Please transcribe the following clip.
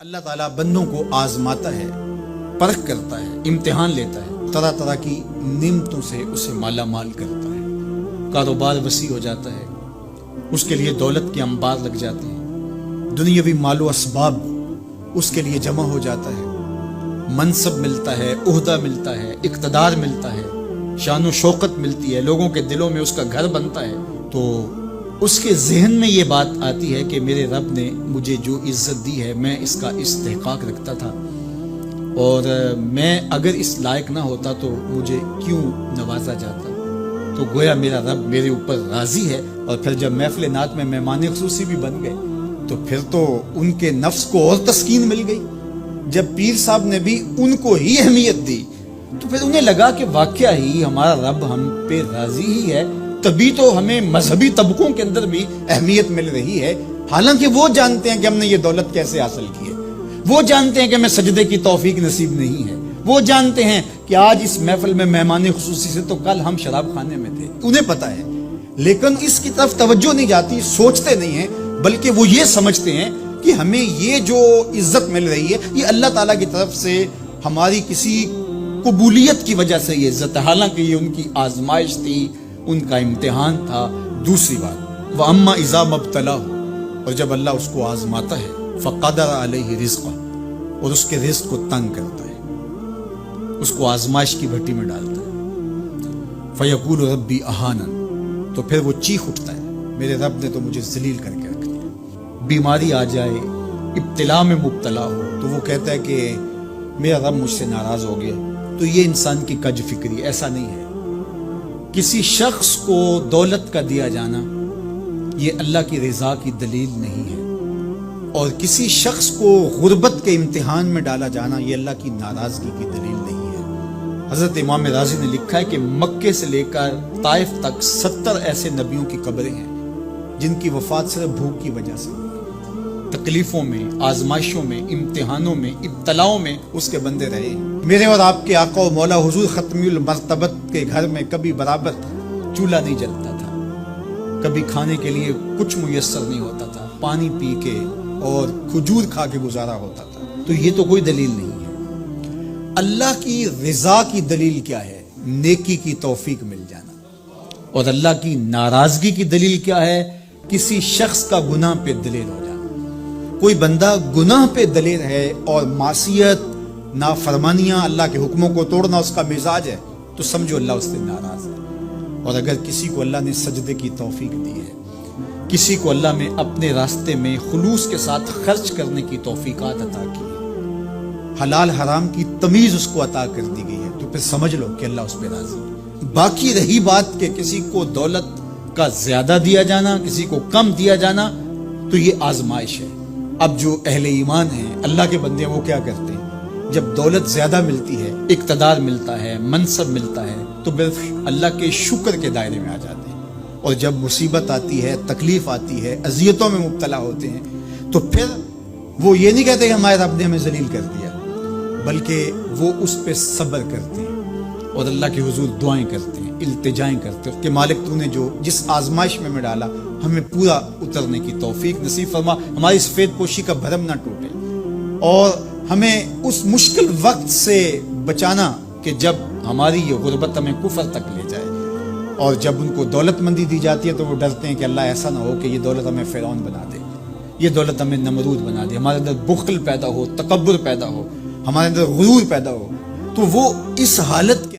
اللہ تعالیٰ بندوں کو آزماتا ہے، پرکھ کرتا ہے، امتحان لیتا ہے، طرح طرح کی نعمتوں سے اسے مالا مال کرتا ہے، کاروبار وسیع ہو جاتا ہے، اس کے لیے دولت کے انبار لگ جاتے ہیں، دنیاوی مال و اسباب اس کے لیے جمع ہو جاتا ہے، منصب ملتا ہے، عہدہ ملتا ہے، اقتدار ملتا ہے، شان و شوکت ملتی ہے، لوگوں کے دلوں میں اس کا گھر بنتا ہے، تو اس کے ذہن میں یہ بات آتی ہے کہ میرے رب نے مجھے جو عزت دی ہے میں اس کا استحقاق رکھتا تھا، اور میں اگر اس لائق نہ ہوتا تو مجھے کیوں نوازا جاتا۔ تو گویا میرا رب میرے اوپر راضی ہے، اور پھر جب محفل نعت میں مہمان خصوصی بھی بن گئے تو پھر تو ان کے نفس کو اور تسکین مل گئی۔ جب پیر صاحب نے بھی ان کو ہی اہمیت دی تو پھر انہیں لگا کہ واقعہ ہی ہمارا رب ہم پہ راضی ہی ہے، تبھی تو ہمیں مذہبی طبقوں کے اندر بھی اہمیت مل رہی ہے، حالانکہ وہ جانتے ہیں کہ ہم نے یہ دولت کیسے حاصل کی ہے، وہ جانتے ہیں کہ ہمیں سجدے کی توفیق نصیب نہیں ہے، وہ جانتے ہیں کہ آج اس محفل میں مہمان خصوصی سے تو کل ہم شراب خانے میں تھے، انہیں پتہ ہے، لیکن اس کی طرف توجہ نہیں جاتی، سوچتے نہیں ہیں، بلکہ وہ یہ سمجھتے ہیں کہ ہمیں یہ جو عزت مل رہی ہے یہ اللہ تعالیٰ کی طرف سے ہماری کسی قبولیت کی وجہ سے یہ عزت ہے، حالانکہ یہ ان کی آزمائش تھی، ان کا امتحان تھا۔ دوسری بات، وَأَمَّا إِذَا مَبْتَلَاهُ، اور جب اللہ اس کو آزماتا ہے، فَقَدَرَ عَلَيْهِ رِزْقَهُ، اور اس کے رزق کو تنگ کرتا ہے، اس کو آزمائش کی بھٹی میں ڈالتا ہے، فَيَقُولُ رَبِّي أَهَانَنِ، تو پھر وہ چیخ اٹھتا ہے میرے رب نے تو مجھے ذلیل کر کے رکھ دیا۔ بیماری آ جائے، ابتلا میں مبتلا ہو تو وہ کہتا ہے کہ میرا رب مجھ سے ناراض ہو گیا۔ تو یہ انسان کی کج فکری، ایسا نہیں ہے۔ کسی شخص کو دولت کا دیا جانا یہ اللہ کی رضا کی دلیل نہیں ہے، اور کسی شخص کو غربت کے امتحان میں ڈالا جانا یہ اللہ کی ناراضگی کی دلیل نہیں ہے۔ حضرت امام رازی نے لکھا ہے کہ مکے سے لے کر طائف تک 70 ایسے نبیوں کی قبریں ہیں جن کی وفات صرف بھوک کی وجہ سے، تکلیفوں میں، آزمائشوں میں، امتحانوں میں، ابتلاؤں میں اس کے بندے رہے۔ میرے اور آپ کے آقا و مولا حضور ختمی المرتبت کے گھر میں کبھی برابر چولہا نہیں جلتا تھا، کبھی کھانے کے لیے کچھ میسر نہیں ہوتا تھا، پانی پی کے اور کھجور کھا کے گزارا ہوتا تھا، تو یہ تو کوئی دلیل نہیں ہے۔ اللہ کی رضا کی دلیل کیا ہے؟ نیکی کی توفیق مل جانا۔ اور اللہ کی ناراضگی کی دلیل کیا ہے؟ کسی شخص کا گناہ پہ دلیل ہو جانا۔ کوئی بندہ گناہ پہ دلیل ہے اور معصیت، نافرمانیاں، اللہ کے حکموں کو توڑنا اس کا مزاج ہے، تو سمجھو اللہ اس سے ناراض ہے۔ اور اگر کسی کو اللہ نے سجدے کی توفیق دی ہے، کسی کو اللہ نے اپنے راستے میں خلوص کے ساتھ خرچ کرنے کی توفیقات عطا کی ہے، حلال حرام کی تمیز اس کو عطا کر دی گئی ہے، تو پھر سمجھ لو کہ اللہ اس پہ راضی ہے۔ باقی رہی بات کہ کسی کو دولت کا زیادہ دیا جانا، کسی کو کم دیا جانا، تو یہ آزمائش ہے۔ اب جو اہل ایمان ہیں، اللہ کے بندے ہیں، وہ کیا کرتے ہیں؟ جب دولت زیادہ ملتی ہے، اقتدار ملتا ہے، منصب ملتا ہے، تو بس اللہ کے شکر کے دائرے میں آ جاتے ہیں، اور جب مصیبت آتی ہے، تکلیف آتی ہے، اذیتوں میں مبتلا ہوتے ہیں، تو پھر وہ یہ نہیں کہتے کہ ہمارے رب نے ہمیں ذلیل کر دیا، بلکہ وہ اس پہ صبر کرتے ہیں اور اللہ کے حضور دعائیں کرتے ہیں، التجائیں کرتے ہیں کہ مالک تو نے جو جس آزمائش میں ڈالا ہمیں پورا اترنے کی توفیق نصیب فرما، ہماری سفید پوشی کا بھرم نہ ٹوٹے، اور ہمیں اس مشکل وقت سے بچانا کہ جب ہماری یہ غربت ہمیں کفر تک لے جائے۔ اور جب ان کو دولت مندی دی جاتی ہے تو وہ ڈرتے ہیں کہ اللہ ایسا نہ ہو کہ یہ دولت ہمیں فرعون بنا دے، یہ دولت ہمیں نمرود بنا دے، ہمارے اندر بخل پیدا ہو، تکبر پیدا ہو، ہمارے اندر غرور پیدا ہو، تو وہ اس حالت کے